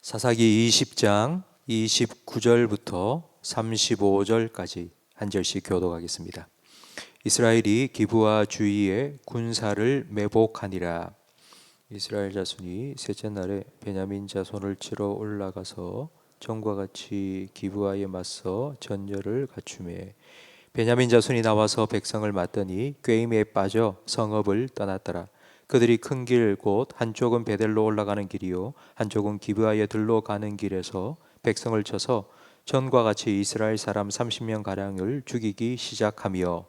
사사기 20장 29절부터 35절까지 한 절씩 교독하겠습니다. 이스라엘이 기브와 주위에 군사를 매복하니라. 이스라엘 자손이 셋째 날에 베냐민 자손을 치러 올라가서 전과 같이 기브와에 맞서 전열을 갖추매 베냐민 자손이 나와서 백성을 맞더니 꾀임에 빠져 성읍을 떠났더라. 그들이 큰 길 곧 한쪽은 베델로 올라가는 길이요 한쪽은 기브아에 들러 가는 길에서 백성을 쳐서 전과 같이 이스라엘 사람 30명 가량을 죽이기 시작하며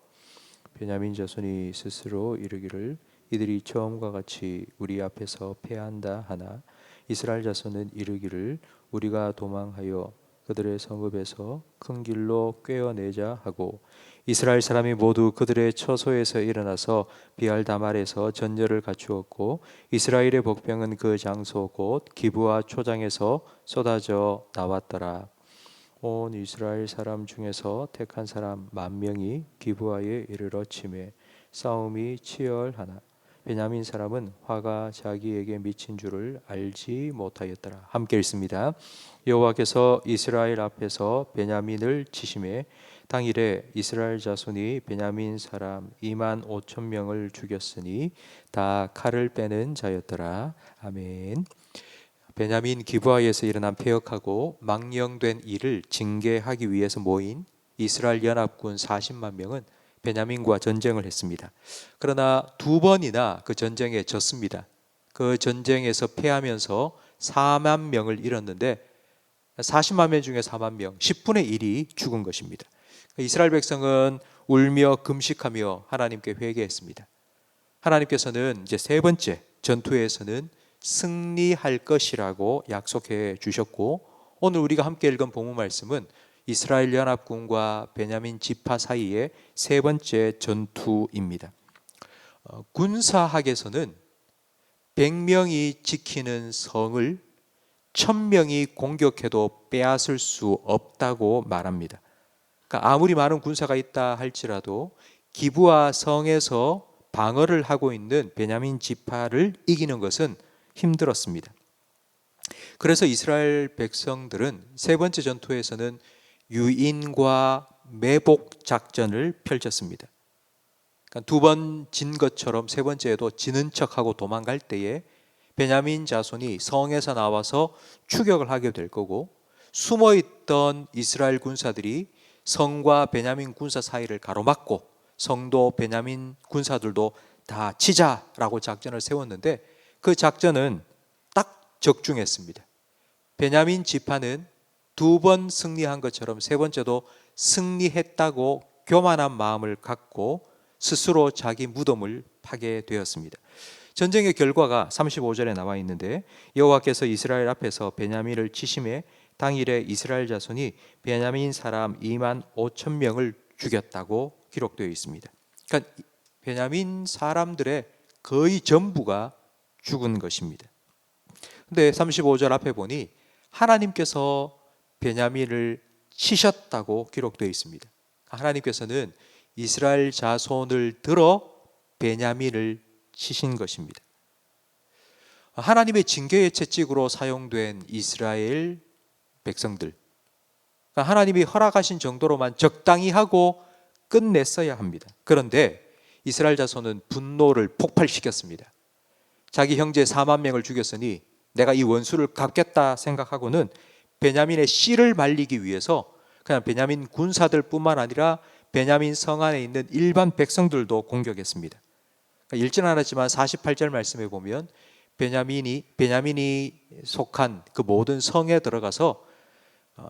베냐민 자손이 스스로 이르기를 이들이 처음과 같이 우리 앞에서 패한다 하나 이스라엘 자손은 이르기를 우리가 도망하여 그들의 성읍에서 큰 길로 꿰어내자 하고 이스라엘 사람이 모두 그들의 처소에서 일어나서 비알다말에서 전열을 갖추었고 이스라엘의 복병은 그 장소 곧 기브와 초장에서 쏟아져 나왔더라. 온 이스라엘 사람 중에서 택한 사람 10,000명이 기브아에 이르러 치매 싸움이 치열하나 베냐민 사람은 화가 자기에게 미친 줄을 알지 못하였더라. 함께 읽습니다. 여호와께서 이스라엘 앞에서 베냐민을 치심에 당일에 이스라엘 자손이 베냐민 사람 25,000명을 죽였으니 다 칼을 빼는 자였더라. 아멘. 베냐민 기브아에서 일어난 패역하고 망령된 일을 징계하기 위해서 모인 이스라엘 연합군 40만 명은 베냐민과 전쟁을 했습니다. 그러나 2번이나 그 전쟁에 졌습니다. 그 전쟁에서 패하면서 4만 명을 잃었는데 40만 명 중에 4만 명, 10분의 1이 죽은 것입니다. 이스라엘 백성은 울며 금식하며 하나님께 회개했습니다. 하나님께서는 이제 세 번째 전투에서는 승리할 것이라고 약속해 주셨고 오늘 우리가 함께 읽은 본문 말씀은 이스라엘 연합군과 베냐민 지파 사이의 세 번째 전투입니다. 군사학에서는 100명이 지키는 성을 1000명이 공격해도 빼앗을 수 없다고 말합니다. 그러니까 아무리 많은 군사가 있다 할지라도 기브아 성에서 방어를 하고 있는 베냐민 지파를 이기는 것은 힘들었습니다. 그래서 이스라엘 백성들은 세 번째 전투에서는 유인과 매복 작전을 펼쳤습니다. 그러니까 2번 진 것처럼 세 번째에도 지는 척하고 도망갈 때에 베냐민 자손이 성에서 나와서 추격을 하게 될 거고 숨어있던 이스라엘 군사들이 성과 베냐민 군사 사이를 가로막고 성도 베냐민 군사들도 다 치자라고 작전을 세웠는데 그 작전은 딱 적중했습니다. 베냐민 지파는 2번 승리한 것처럼 세 번째도 승리했다고 교만한 마음을 갖고 스스로 자기 무덤을 파게 되었습니다. 전쟁의 결과가 35절에 나와 있는데 여호와께서 이스라엘 앞에서 베냐민을 치심에 당일에 이스라엘 자손이 베냐민 사람 25,000명을 죽였다고 기록되어 있습니다. 그러니까 베냐민 사람들의 거의 전부가 죽은 것입니다. 근데 35절 앞에 보니 하나님께서 베냐민을 치셨다고 기록되어 있습니다. 하나님께서는 이스라엘 자손을 들어 베냐민을 치신 것입니다. 하나님의 징계의 채찍으로 사용된 이스라엘 백성들, 하나님이 허락하신 정도로만 적당히 하고 끝냈어야 합니다. 그런데 이스라엘 자손은 분노를 폭발시켰습니다. 자기 형제 4만 명을 죽였으니 내가 이 원수를 갚겠다 생각하고는 베냐민의 씨를 말리기 위해서 그냥 베냐민 군사들 뿐만 아니라 베냐민 성 안에 있는 일반 백성들도 공격했습니다. 읽지는 않았지만 48절 말씀에 보면 베냐민이 속한 그 모든 성에 들어가서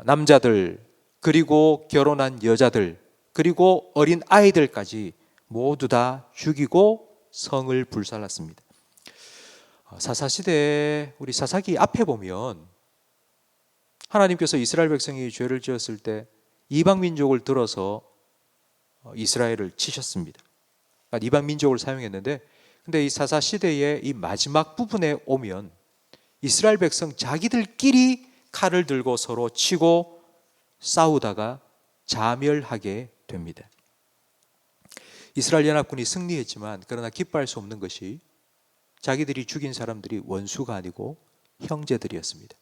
남자들 그리고 결혼한 여자들 그리고 어린 아이들까지 모두 다 죽이고 성을 불살랐습니다. 사사시대에 우리 사사기 앞에 보면 하나님께서 이스라엘 백성이 죄를 지었을 때 이방 민족을 들어서 이스라엘을 치셨습니다. 이방 민족을 사용했는데 근데 이 사사시대의 이 마지막 부분에 오면 이스라엘 백성 자기들끼리 칼을 들고 서로 치고 싸우다가 자멸하게 됩니다. 이스라엘 연합군이 승리했지만 그러나 기뻐할 수 없는 것이 자기들이 죽인 사람들이 원수가 아니고 형제들이었습니다.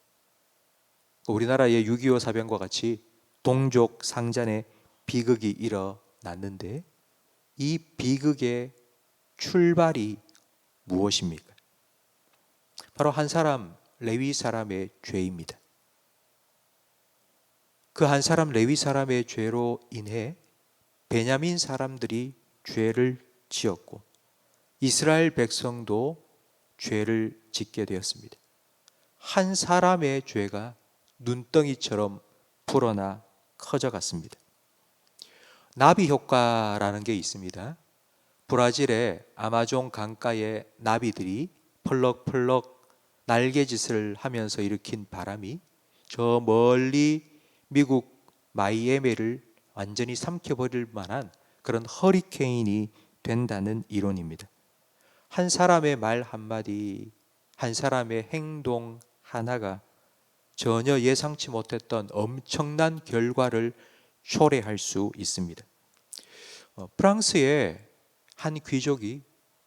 우리나라의 6.25 사변과 같이 동족 상잔의 비극이 일어났는데 이 비극의 출발이 무엇입니까? 바로 한 사람, 레위 사람의 죄입니다. 그 한 사람, 레위 사람의 죄로 인해 베냐민 사람들이 죄를 지었고 이스라엘 백성도 죄를 짓게 되었습니다. 한 사람의 죄가 눈덩이처럼 불어나 커져갔습니다. 나비 효과라는 게 있습니다. 브라질의 아마존 강가의 나비들이 펄럭펄럭 날개짓을 하면서 일으킨 바람이 저 멀리 미국 마이애미를 완전히 삼켜버릴 만한 그런 허리케인이 된다는 이론입니다. 한 사람의 말 한마디, 한 사람의 행동 하나가 전혀 예상치 못했던 엄청난 결과를 초래할 수 있습니다. 프랑스의 한 귀족이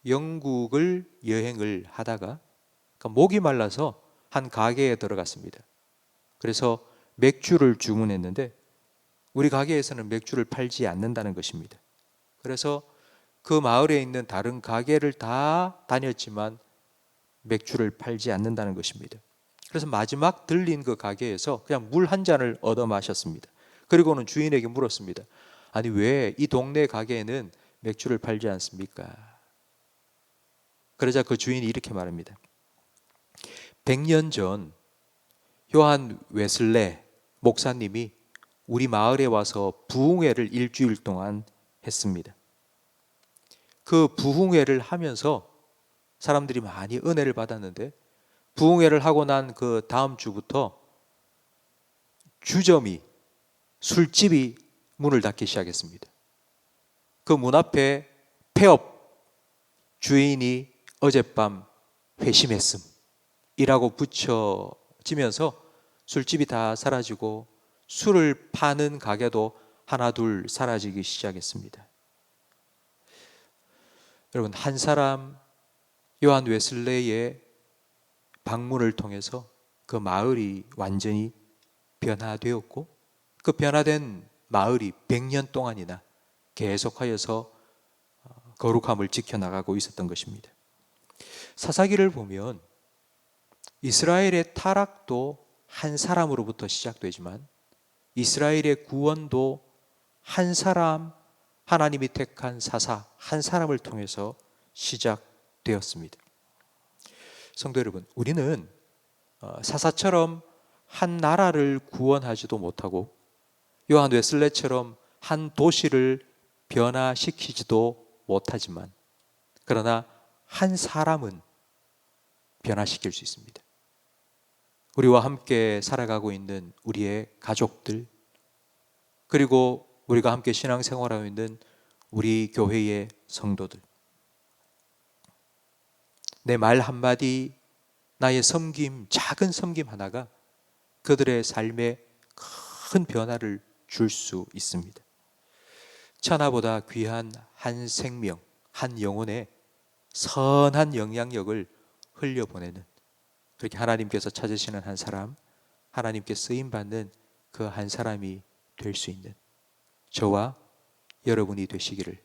영국을 여행을 하다가 목이 말라서 한 가게에 들어갔습니다. 그래서 맥주를 주문했는데 우리 가게에서는 맥주를 팔지 않는다는 것입니다. 그래서 그 마을에 있는 다른 가게를 다 다녔지만 맥주를 팔지 않는다는 것입니다. 그래서 마지막 들린 그 가게에서 그냥 물 한 잔을 얻어 마셨습니다. 그리고는 주인에게 물었습니다. 아니 왜 이 동네 가게에는 맥주를 팔지 않습니까? 그러자 그 주인이 이렇게 말합니다. 100년 전 요한 웨슬레 목사님이 우리 마을에 와서 부흥회를 일주일 동안 했습니다. 그 부흥회를 하면서 사람들이 많이 은혜를 받았는데 부흥회를 하고 난 그 다음 주부터 주점이 술집이 문을 닫기 시작했습니다. 그 문 앞에 폐업 주인이 어젯밤 회심했음이라고 붙여지면서 술집이 다 사라지고 술을 파는 가게도 하나 둘 사라지기 시작했습니다. 여러분, 한 사람 요한 웨슬레이의 방문을 통해서 그 마을이 완전히 변화되었고 그 변화된 마을이 100년 동안이나 계속하여서 거룩함을 지켜나가고 있었던 것입니다. 사사기를 보면 이스라엘의 타락도 한 사람으로부터 시작되지만 이스라엘의 구원도 한 사람, 하나님이 택한 사사 한 사람을 통해서 시작되었습니다. 성도 여러분, 우리는 사사처럼 한 나라를 구원하지도 못하고 요한 웨슬레처럼 한 도시를 변화시키지도 못하지만 그러나 한 사람은 변화시킬 수 있습니다. 우리와 함께 살아가고 있는 우리의 가족들, 그리고 우리가 함께 신앙생활하고 있는 우리 교회의 성도들, 내 말 한마디, 나의 섬김, 작은 섬김 하나가 그들의 삶에 큰 변화를 줄 수 있습니다. 천하보다 귀한 한 생명, 한 영혼에 선한 영향력을 흘려보내는, 그렇게 하나님께서 찾으시는 한 사람, 하나님께 쓰임받는 그 한 사람이 될 수 있는 저와 여러분이 되시기를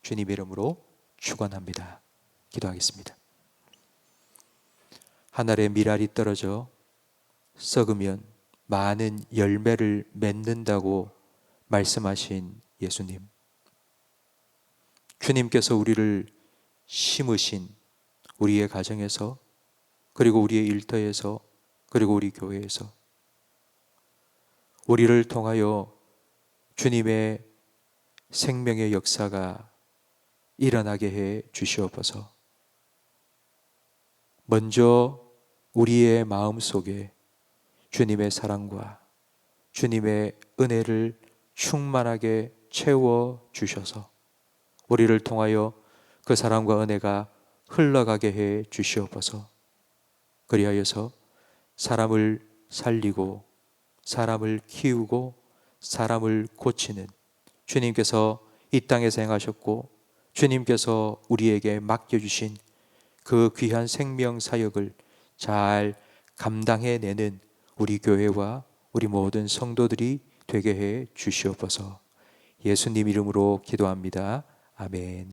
주님의 이름으로 축원합니다. 기도하겠습니다. 하늘에 밀알이 떨어져 썩으면 많은 열매를 맺는다고 말씀하신 예수님, 주님께서 우리를 심으신 우리의 가정에서, 그리고 우리의 일터에서, 그리고 우리 교회에서 우리를 통하여 주님의 생명의 역사가 일어나게 해 주시옵소서. 먼저 우리의 마음속에 주님의 사랑과 주님의 은혜를 충만하게 채워 주셔서 우리를 통하여 그 사랑과 은혜가 흘러가게 해 주시옵소서. 그리하여서 사람을 살리고 사람을 키우고 사람을 고치는 주님께서 이 땅에서 행하셨고 주님께서 우리에게 맡겨주신 그 귀한 생명 사역을 잘 감당해내는 우리 교회와 우리 모든 성도들이 되게 해 주시옵소서. 예수님 이름으로 기도합니다. 아멘.